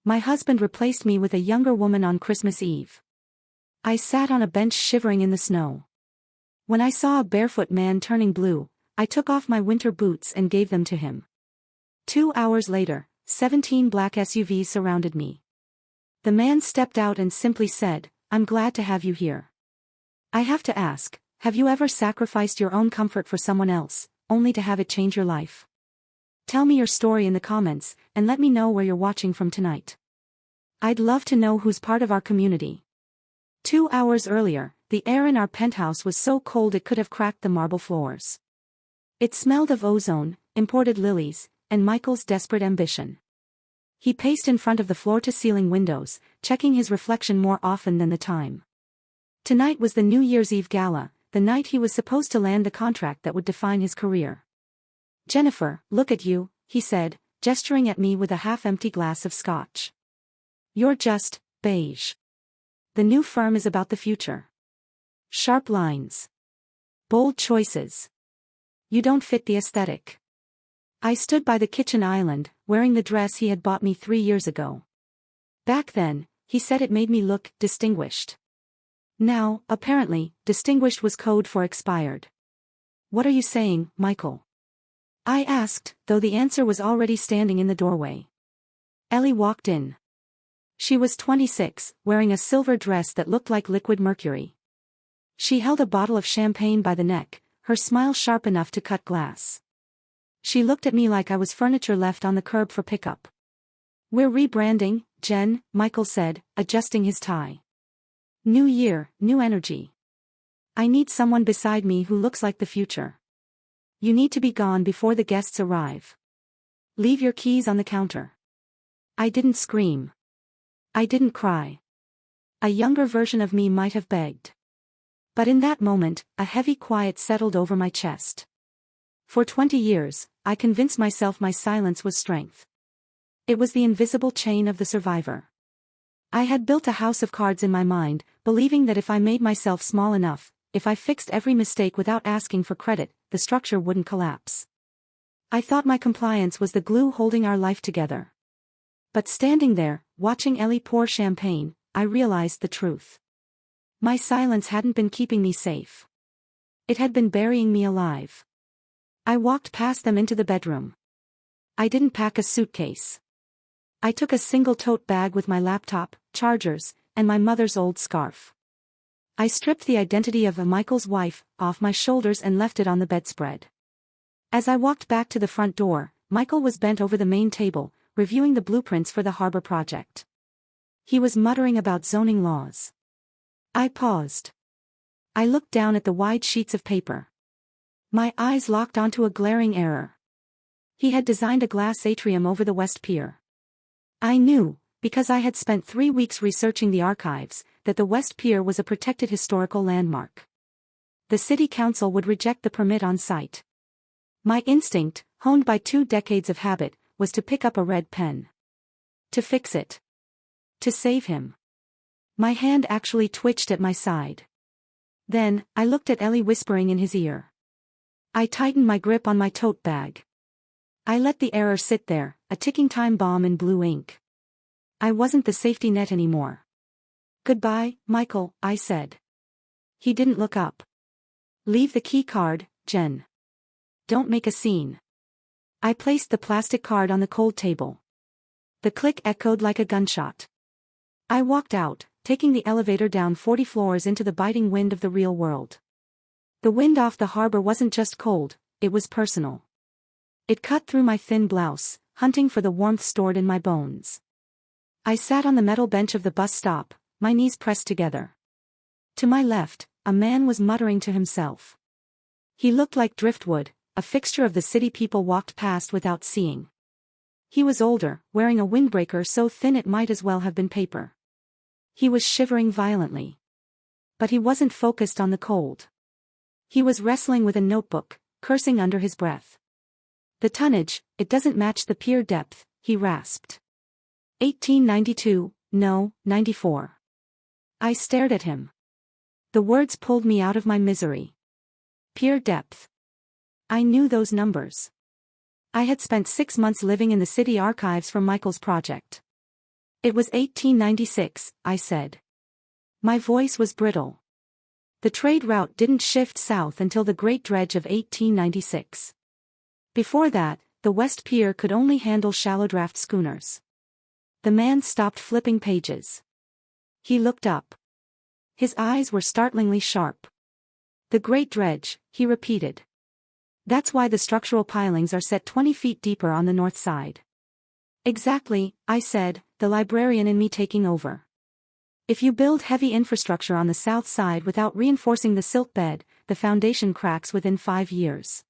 My husband replaced me with a younger woman on Christmas Eve. I sat on a bench shivering in the snow. When I saw a barefoot man turning blue, I took off my winter boots and gave them to him. 2 hours later, 17 black SUVs surrounded me. The man stepped out and simply said, "I'm glad to have you here." I have to ask, have you ever sacrificed your own comfort for someone else, only to have it change your life? Tell me your story in the comments, and let me know where you're watching from tonight. I'd love to know who's part of our community. 2 hours earlier, the air in our penthouse was so cold it could have cracked the marble floors. It smelled of ozone, imported lilies, and Michael's desperate ambition. He paced in front of the floor-to-ceiling windows, checking his reflection more often than the time. Tonight was the New Year's Eve gala, the night he was supposed to land the contract that would define his career. "Jennifer, look at you," he said, gesturing at me with a half-empty glass of scotch. "You're just beige. The new firm is about the future. Sharp lines. Bold choices. You don't fit the aesthetic." I stood by the kitchen island, wearing the dress he had bought me 3 years ago. Back then, he said it made me look distinguished. Now, apparently, distinguished was code for expired. "What are you saying, Michael?" I asked, though the answer was already standing in the doorway. Ellie walked in. She was 26, wearing a silver dress that looked like liquid mercury. She held a bottle of champagne by the neck, her smile sharp enough to cut glass. She looked at me like I was furniture left on the curb for pickup. "We're rebranding, Jen," Michael said, adjusting his tie. "New year, new energy. I need someone beside me who looks like the future. You need to be gone before the guests arrive. Leave your keys on the counter." I didn't scream. I didn't cry. A younger version of me might have begged. But in that moment, a heavy quiet settled over my chest. For 20 years, I convinced myself my silence was strength. It was the invisible chain of the survivor. I had built a house of cards in my mind, believing that if I made myself small enough, if I fixed every mistake without asking for credit, the structure wouldn't collapse. I thought my compliance was the glue holding our life together. But standing there, watching Ellie pour champagne, I realized the truth. My silence hadn't been keeping me safe. It had been burying me alive. I walked past them into the bedroom. I didn't pack a suitcase. I took a single tote bag with my laptop, chargers, and my mother's old scarf. I stripped the identity of Michael's wife off my shoulders and left it on the bedspread. As I walked back to the front door, Michael was bent over the main table, reviewing the blueprints for the harbor project. He was muttering about zoning laws. I paused. I looked down at the wide sheets of paper. My eyes locked onto a glaring error. He had designed a glass atrium over the West Pier. I knew, because I had spent 3 weeks researching the archives, that the West Pier was a protected historical landmark. The city council would reject the permit on site. My instinct, honed by 2 decades of habit, was to pick up a red pen. To fix it. To save him. My hand actually twitched at my side. Then, I looked at Ellie whispering in his ear. I tightened my grip on my tote bag. I let the error sit there, a ticking time bomb in blue ink. I wasn't the safety net anymore. "Goodbye, Michael," I said. He didn't look up. "Leave the key card, Jen. Don't make a scene." I placed the plastic card on the cold table. The click echoed like a gunshot. I walked out, taking the elevator down 40 floors into the biting wind of the real world. The wind off the harbor wasn't just cold, it was personal. It cut through my thin blouse, hunting for the warmth stored in my bones. I sat on the metal bench of the bus stop, my knees pressed together. To my left, a man was muttering to himself. He looked like driftwood, a fixture of the city people walked past without seeing. He was older, wearing a windbreaker so thin it might as well have been paper. He was shivering violently. But he wasn't focused on the cold. He was wrestling with a notebook, cursing under his breath. "The tonnage, it doesn't match the pier depth," he rasped. 1892, no, 94. I stared at him. The words pulled me out of my misery. Pier depth. I knew those numbers. I had spent 6 months living in the city archives for Michael's project. It was 1896, I said. My voice was brittle. The trade route didn't shift south until the Great Dredge of 1896. Before that, the West Pier could only handle shallow draft schooners. The man stopped flipping pages. He looked up. His eyes were startlingly sharp. The Great Dredge, he repeated. That's why the structural pilings are set 20 feet deeper on the north side. Exactly, I said, the librarian in me taking over. If you build heavy infrastructure on the south side without reinforcing the silt bed, the foundation cracks within 5 years.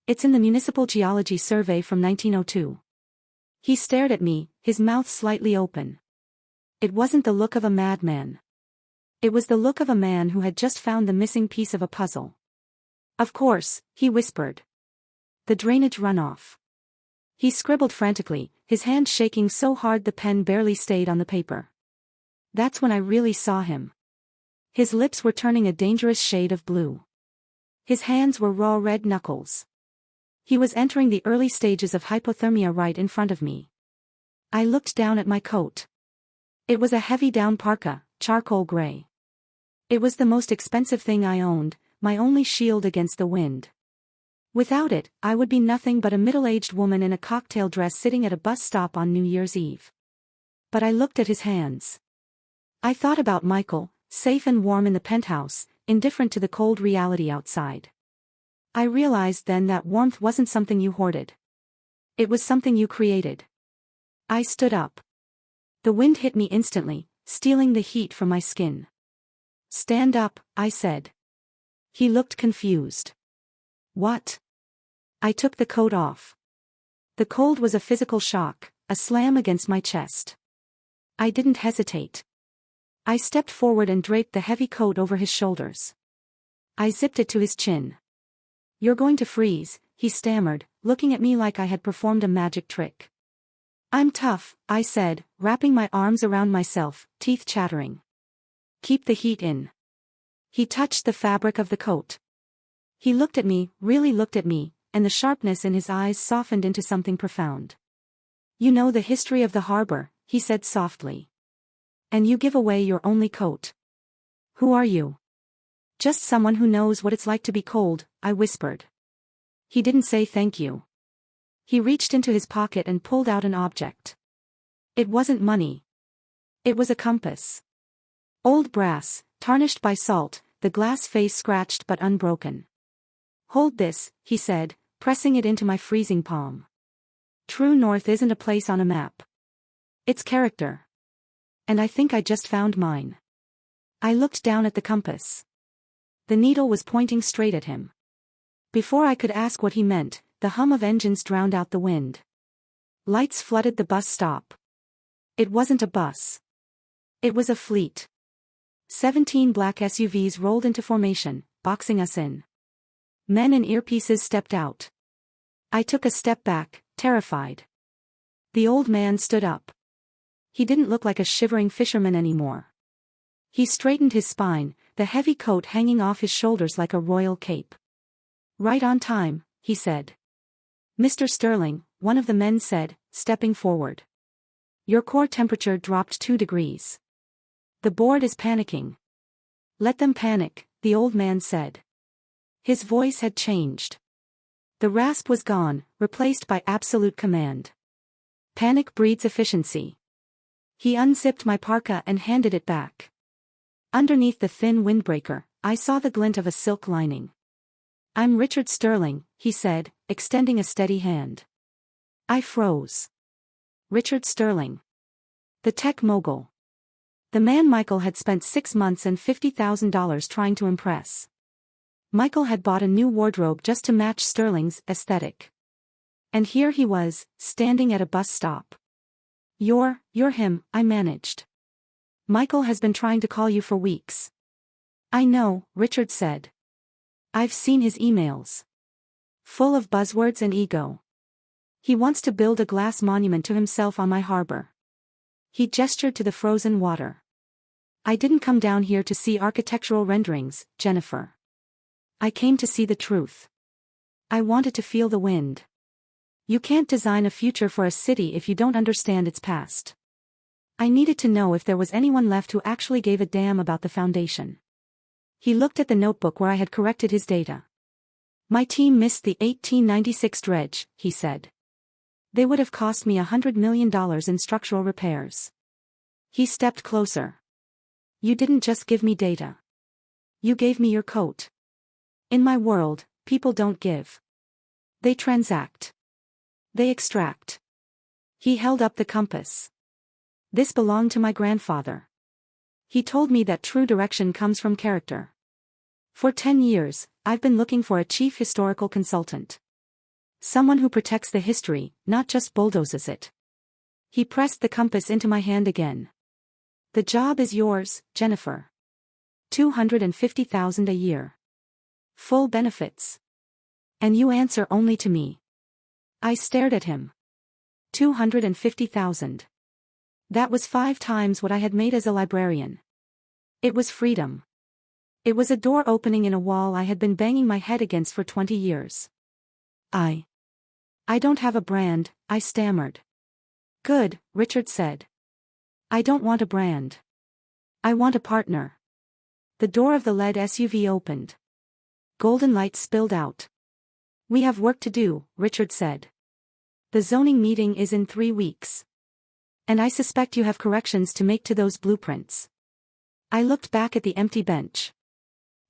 It's in the Municipal Geology Survey from 1902. He stared at me, his mouth slightly open. It wasn't the look of a madman. It was the look of a man who had just found the missing piece of a puzzle. Of course, he whispered. The drainage runoff. He scribbled frantically, his hand shaking so hard the pen barely stayed on the paper. That's when I really saw him. His lips were turning a dangerous shade of blue. His hands were raw red knuckles. He was entering the early stages of hypothermia right in front of me. I looked down at my coat. It was a heavy down parka, charcoal gray. It was the most expensive thing I owned, my only shield against the wind. Without it, I would be nothing but a middle-aged woman in a cocktail dress sitting at a bus stop on New Year's Eve. But I looked at his hands. I thought about Michael, safe and warm in the penthouse, indifferent to the cold reality outside. I realized then that warmth wasn't something you hoarded. It was something you created. I stood up. The wind hit me instantly, stealing the heat from my skin. Stand up, I said. He looked confused. What? I took the coat off. The cold was a physical shock, a slam against my chest. I didn't hesitate. I stepped forward and draped the heavy coat over his shoulders. I zipped it to his chin. You're going to freeze, he stammered, looking at me like I had performed a magic trick. I'm tough, I said, wrapping my arms around myself, teeth chattering. Keep the heat in. He touched the fabric of the coat. He looked at me, really looked at me, and the sharpness in his eyes softened into something profound. You know the history of the harbor, he said softly. And you give away your only coat. Who are you? Just someone who knows what it's like to be cold, I whispered. He didn't say thank you. He reached into his pocket and pulled out an object. It wasn't money. It was a compass. Old brass, tarnished by salt, the glass face scratched but unbroken. Hold this, he said, pressing it into my freezing palm. True north isn't a place on a map. It's character. And I think I just found mine. I looked down at the compass. The needle was pointing straight at him. Before I could ask what he meant, the hum of engines drowned out the wind. Lights flooded the bus stop. It wasn't a bus. It was a fleet. 17 black SUVs rolled into formation, boxing us in. Men in earpieces stepped out. I took a step back, terrified. The old man stood up. He didn't look like a shivering fisherman anymore. He straightened his spine, the heavy coat hanging off his shoulders like a royal cape. Right on time, he said. Mr. Sterling, one of the men said, stepping forward. Your core temperature dropped 2 degrees. The board is panicking. Let them panic, the old man said. His voice had changed. The rasp was gone, replaced by absolute command. Panic breeds efficiency. He unzipped my parka and handed it back. Underneath the thin windbreaker, I saw the glint of a silk lining. I'm Richard Sterling, he said, extending a steady hand. I froze. Richard Sterling. The tech mogul. The man Michael had spent 6 months and $50,000 trying to impress. Michael had bought a new wardrobe just to match Sterling's aesthetic. And here he was, standing at a bus stop. You're him, I managed. Michael has been trying to call you for weeks. I know, Richard said. I've seen his emails. Full of buzzwords and ego. He wants to build a glass monument to himself on my harbor. He gestured to the frozen water. I didn't come down here to see architectural renderings, Jennifer. I came to see the truth. I wanted to feel the wind. You can't design a future for a city if you don't understand its past. I needed to know if there was anyone left who actually gave a damn about the foundation. He looked at the notebook where I had corrected his data. My team missed the 1896 dredge, he said. They would have cost me $100 million in structural repairs. He stepped closer. You didn't just give me data. You gave me your coat. In my world, people don't give. They transact. They extract. He held up the compass. This belonged to my grandfather. He told me that true direction comes from character. For 10 years, I've been looking for a chief historical consultant. Someone who protects the history, not just bulldozes it. He pressed the compass into my hand again. The job is yours, Jennifer. $250,000 a year. Full benefits. And you answer only to me. I stared at him. $250,000. That was 5 times what I had made as a librarian. It was freedom. It was a door opening in a wall I had been banging my head against for 20 years. I don't have a brand, I stammered. Good, Richard said. I don't want a brand. I want a partner. The door of the lead SUV opened. Golden light spilled out. We have work to do, Richard said. The zoning meeting is in 3 weeks. And I suspect you have corrections to make to those blueprints. I looked back at the empty bench.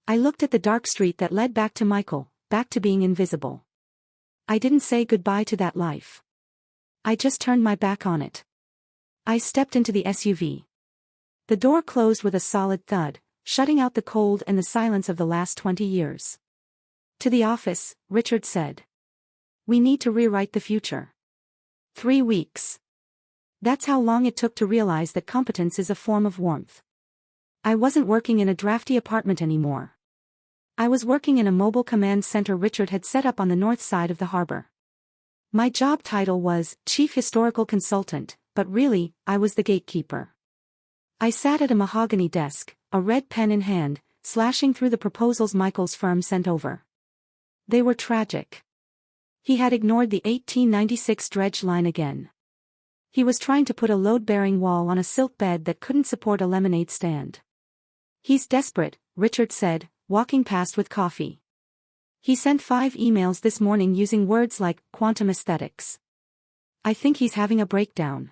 I looked at the dark street that led back to Michael, back to being invisible. I didn't say goodbye to that life. I just turned my back on it. I stepped into the SUV. The door closed with a solid thud, shutting out the cold and the silence of the last 20 years. To the office, Richard said. We need to rewrite the future. 3 weeks. That's how long it took to realize that competence is a form of warmth. I wasn't working in a drafty apartment anymore. I was working in a mobile command center Richard had set up on the north side of the harbor. My job title was Chief Historical Consultant, but really, I was the gatekeeper. I sat at a mahogany desk, a red pen in hand, slashing through the proposals Michael's firm sent over. They were tragic. He had ignored the 1896 dredge line again. He was trying to put a load-bearing wall on a silk bed that couldn't support a lemonade stand. He's desperate, Richard said, walking past with coffee. He sent 5 emails this morning using words like quantum aesthetics. I think he's having a breakdown.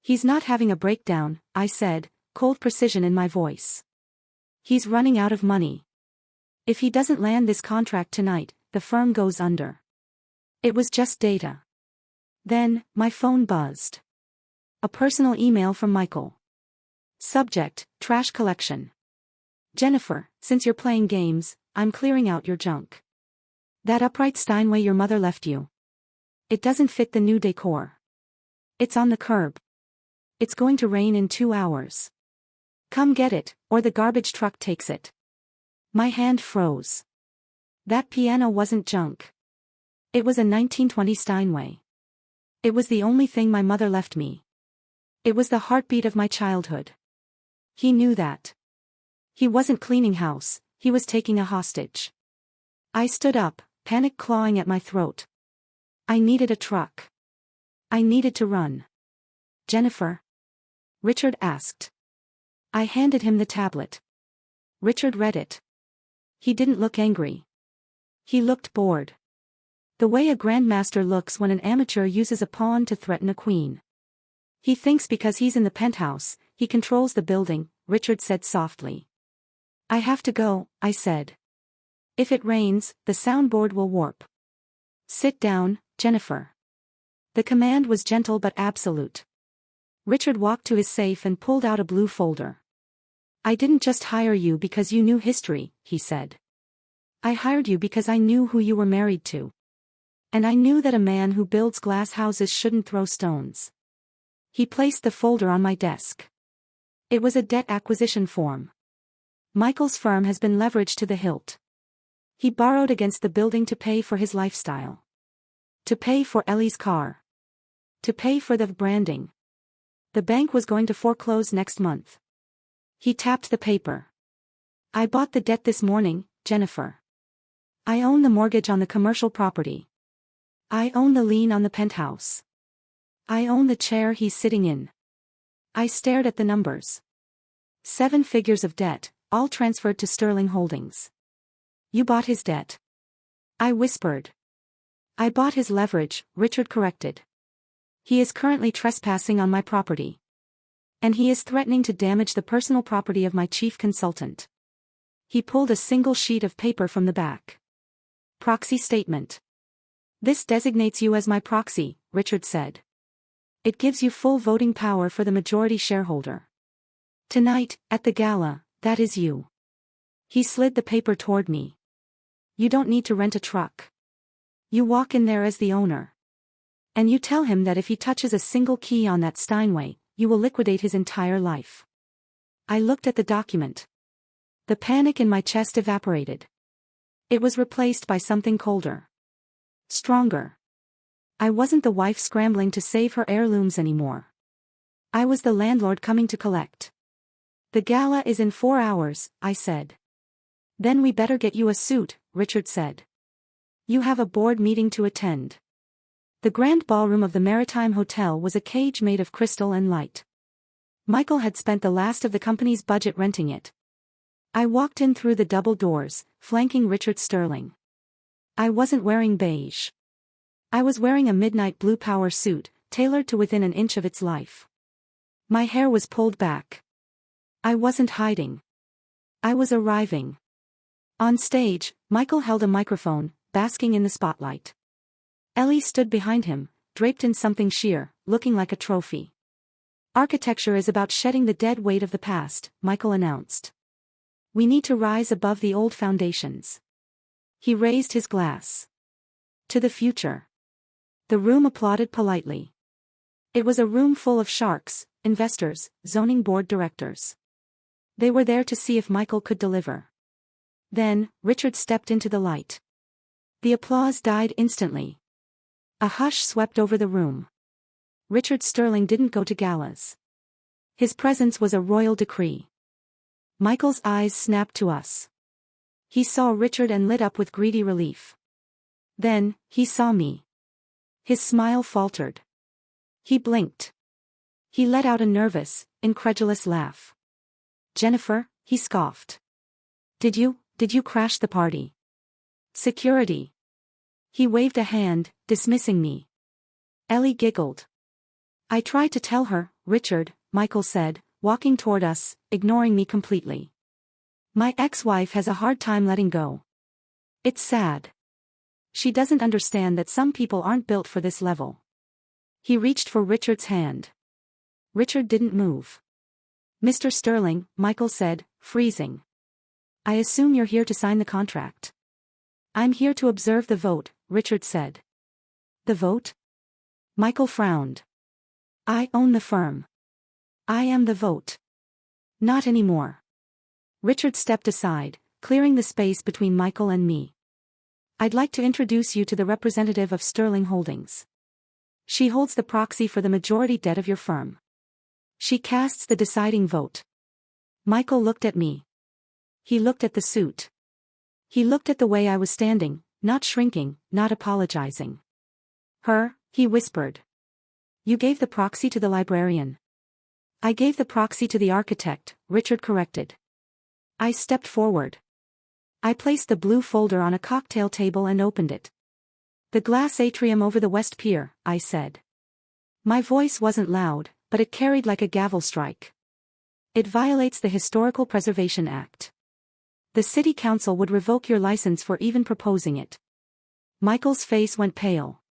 He's not having a breakdown, I said, cold precision in my voice. He's running out of money. If he doesn't land this contract tonight, the firm goes under. It was just data. Then, my phone buzzed. A personal email from Michael. Subject, trash collection. Jennifer, since you're playing games, I'm clearing out your junk. That upright Steinway your mother left you. It doesn't fit the new decor. It's on the curb. It's going to rain in 2 hours. Come get it, or the garbage truck takes it. My hand froze. That piano wasn't junk. It was a 1920 Steinway. It was the only thing my mother left me. It was the heartbeat of my childhood. He knew that. He wasn't cleaning house, he was taking a hostage. I stood up, panic clawing at my throat. I needed a truck. I needed to run. Jennifer? Richard asked. I handed him the tablet. Richard read it. He didn't look angry. He looked bored. The way a grandmaster looks when an amateur uses a pawn to threaten a queen. He thinks because he's in the penthouse, he controls the building, Richard said softly. I have to go, I said. If it rains, the soundboard will warp. Sit down, Jennifer. The command was gentle but absolute. Richard walked to his safe and pulled out a blue folder. I didn't just hire you because you knew history, he said. I hired you because I knew who you were married to. And I knew that a man who builds glass houses shouldn't throw stones. He placed the folder on my desk. It was a debt acquisition form. Michael's firm has been leveraged to the hilt. He borrowed against the building to pay for his lifestyle. To pay for Ellie's car. To pay for the branding. The bank was going to foreclose next month. He tapped the paper. I bought the debt this morning, Jennifer. I own the mortgage on the commercial property. I own the lien on the penthouse. I own the chair he's sitting in. I stared at the numbers. 7 figures of debt, all transferred to Sterling Holdings. You bought his debt. I whispered. I bought his leverage, Richard corrected. He is currently trespassing on my property. And he is threatening to damage the personal property of my chief consultant. He pulled a single sheet of paper from the back. Proxy statement. This designates you as my proxy, Richard said. It gives you full voting power for the majority shareholder. Tonight, at the gala, that is you. He slid the paper toward me. You don't need to rent a truck. You walk in there as the owner. And you tell him that if he touches a single key on that Steinway, you will liquidate his entire life. I looked at the document. The panic in my chest evaporated. It was replaced by something colder. Stronger. I wasn't the wife scrambling to save her heirlooms anymore. I was the landlord coming to collect. The gala is in 4 hours, I said. Then we better get you a suit, Richard said. You have a board meeting to attend. The grand ballroom of the Maritime Hotel was a cage made of crystal and light. Michael had spent the last of the company's budget renting it. I walked in through the double doors, flanking Richard Sterling. I wasn't wearing beige. I was wearing a midnight blue power suit, tailored to within an inch of its life. My hair was pulled back. I wasn't hiding. I was arriving. On stage, Michael held a microphone, basking in the spotlight. Ellie stood behind him, draped in something sheer, looking like a trophy. Architecture is about shedding the dead weight of the past, Michael announced. We need to rise above the old foundations. He raised his glass. To the future. The room applauded politely. It was a room full of sharks, investors, zoning board directors. They were there to see if Michael could deliver. Then, Richard stepped into the light. The applause died instantly. A hush swept over the room. Richard Sterling didn't go to galas. His presence was a royal decree. Michael's eyes snapped to us. He saw Richard and lit up with greedy relief. Then, he saw me. His smile faltered. He blinked. He let out a nervous, incredulous laugh. Jennifer, he scoffed. Did you crash the party? Security. He waved a hand, dismissing me. Ellie giggled. I tried to tell her, Richard, Michael said, walking toward us, ignoring me completely. My ex-wife has a hard time letting go. It's sad. She doesn't understand that some people aren't built for this level. He reached for Richard's hand. Richard didn't move. Mr. Sterling, Michael said, freezing. I assume you're here to sign the contract. I'm here to observe the vote, Richard said. The vote? Michael frowned. I own the firm. I am the vote. Not anymore. Richard stepped aside, clearing the space between Michael and me. I'd like to introduce you to the representative of Sterling Holdings. She holds the proxy for the majority debt of your firm. She casts the deciding vote. Michael looked at me. He looked at the suit. He looked at the way I was standing, not shrinking, not apologizing. Her, he whispered. You gave the proxy to the librarian. I gave the proxy to the architect, Richard corrected. I stepped forward. I placed the blue folder on a cocktail table and opened it. The glass atrium over the West Pier, I said. My voice wasn't loud, but it carried like a gavel strike. It violates the Historical Preservation Act. The city council would revoke your license for even proposing it. Michael's face went pale.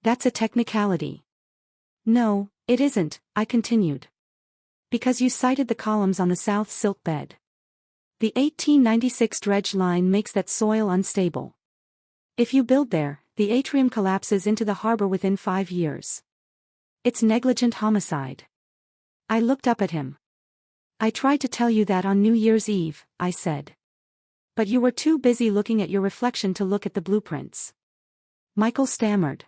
That's a technicality. No, it isn't, I continued. Because you cited the columns on the South Silk bed. The 1896 dredge line makes that soil unstable. If you build there, the atrium collapses into the harbor within 5 years. It's negligent homicide. I looked up at him. I tried to tell you that on New Year's Eve, I said. But you were too busy looking at your reflection to look at the blueprints. Michael stammered.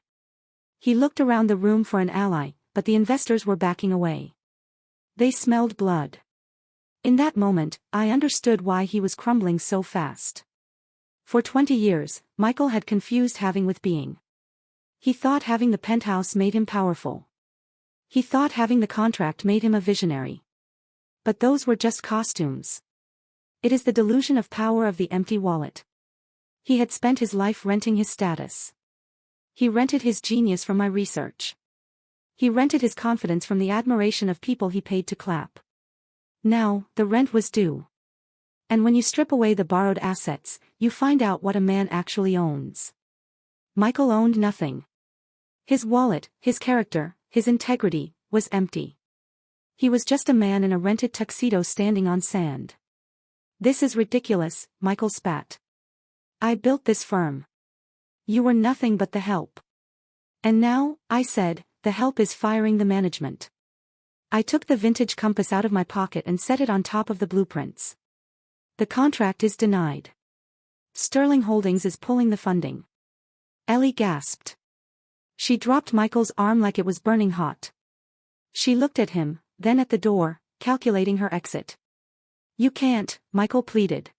He looked around the room for an ally, but the investors were backing away. They smelled blood. In that moment, I understood why he was crumbling so fast. For 20 years, Michael had confused having with being. He thought having the penthouse made him powerful. He thought having the contract made him a visionary. But those were just costumes. It is the delusion of power of the empty wallet. He had spent his life renting his status. He rented his genius from my research. He rented his confidence from the admiration of people he paid to clap. Now, the rent was due. And when you strip away the borrowed assets, you find out what a man actually owns. Michael owned nothing. His wallet, his character, his integrity, was empty. He was just a man in a rented tuxedo standing on sand. This is ridiculous, Michael spat. I built this firm. You were nothing but the help. And now, I said, the help is firing the management. I took the vintage compass out of my pocket and set it on top of the blueprints. The contract is denied. Sterling Holdings is pulling the funding. Ellie gasped. She dropped Michael's arm like it was burning hot. She looked at him, then at the door, calculating her exit. You can't, Michael pleaded.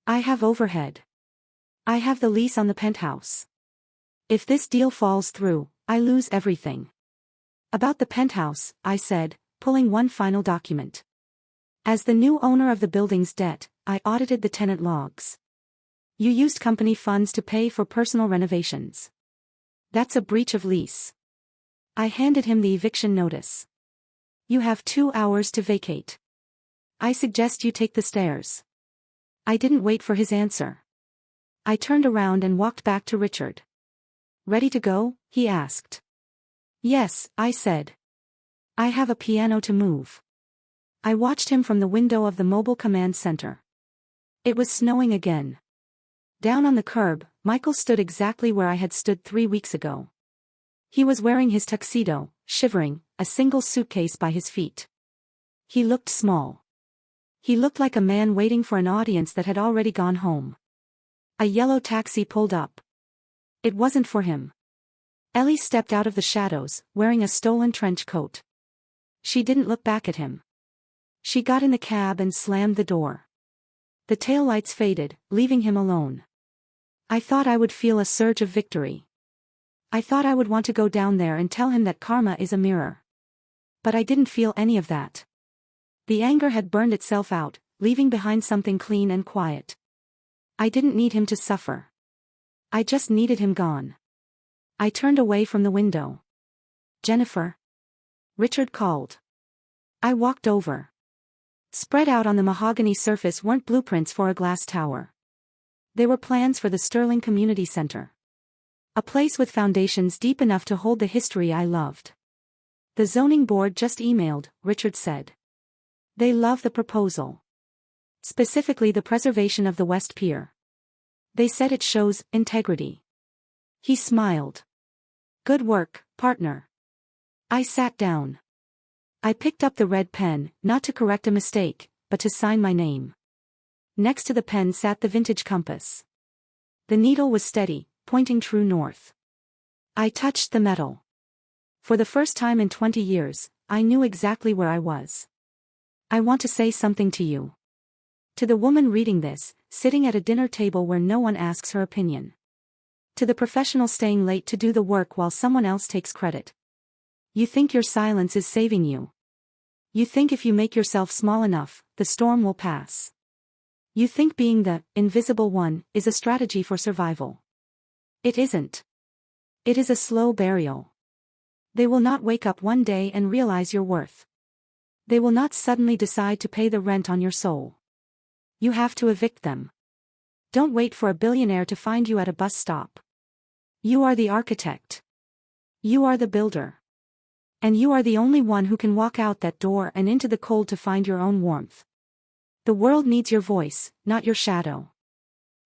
I have overhead. I have the lease on the penthouse. If this deal falls through, I lose everything. About the penthouse, I said, pulling one final document. As the new owner of the building's debt, I audited the tenant logs. You used company funds to pay for personal renovations. That's a breach of lease. I handed him the eviction notice. You have 2 hours to vacate. I suggest you take the stairs. I didn't wait for his answer. I turned around and walked back to Richard. Ready to go? He asked. Yes, I said. I have a piano to move. I watched him from the window of the mobile command center. It was snowing again. Down on the curb, Michael stood exactly where I had stood 3 weeks ago. He was wearing his tuxedo, shivering, a single suitcase by his feet. He looked small. He looked like a man waiting for an audience that had already gone home. A yellow taxi pulled up. It wasn't for him. Ellie stepped out of the shadows, wearing a stolen trench coat. She didn't look back at him. She got in the cab and slammed the door. The taillights faded, leaving him alone. I thought I would feel a surge of victory. I thought I would want to go down there and tell him that karma is a mirror. But I didn't feel any of that. The anger had burned itself out, leaving behind something clean and quiet. I didn't need him to suffer. I just needed him gone. I turned away from the window. Jennifer? Richard called. I walked over. Spread out on the mahogany surface weren't blueprints for a glass tower. They were plans for the Sterling Community Center. A place with foundations deep enough to hold the history I loved. The zoning board just emailed, Richard said. They love the proposal. Specifically the preservation of the West Pier. They said it shows integrity. He smiled. Good work, partner. I sat down. I picked up the red pen, not to correct a mistake, but to sign my name. Next to the pen sat the vintage compass. The needle was steady, pointing true north. I touched the metal. For the first time in 20 years, I knew exactly where I was. I want to say something to you. To the woman reading this, sitting at a dinner table where no one asks her opinion. To the professional staying late to do the work while someone else takes credit. You think your silence is saving you. You think if you make yourself small enough, the storm will pass. You think being the invisible one is a strategy for survival. It isn't. It is a slow burial. They will not wake up one day and realize your worth. They will not suddenly decide to pay the rent on your soul. You have to evict them. Don't wait for a billionaire to find you at a bus stop. You are the architect. You are the builder. And you are the only one who can walk out that door and into the cold to find your own warmth. The world needs your voice, not your shadow.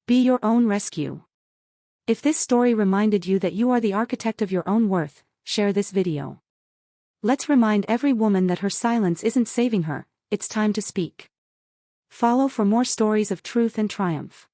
Be your own rescue. If this story reminded you that you are the architect of your own worth, share this video. Let's remind every woman that her silence isn't saving her, it's time to speak. Follow for more stories of truth and triumph.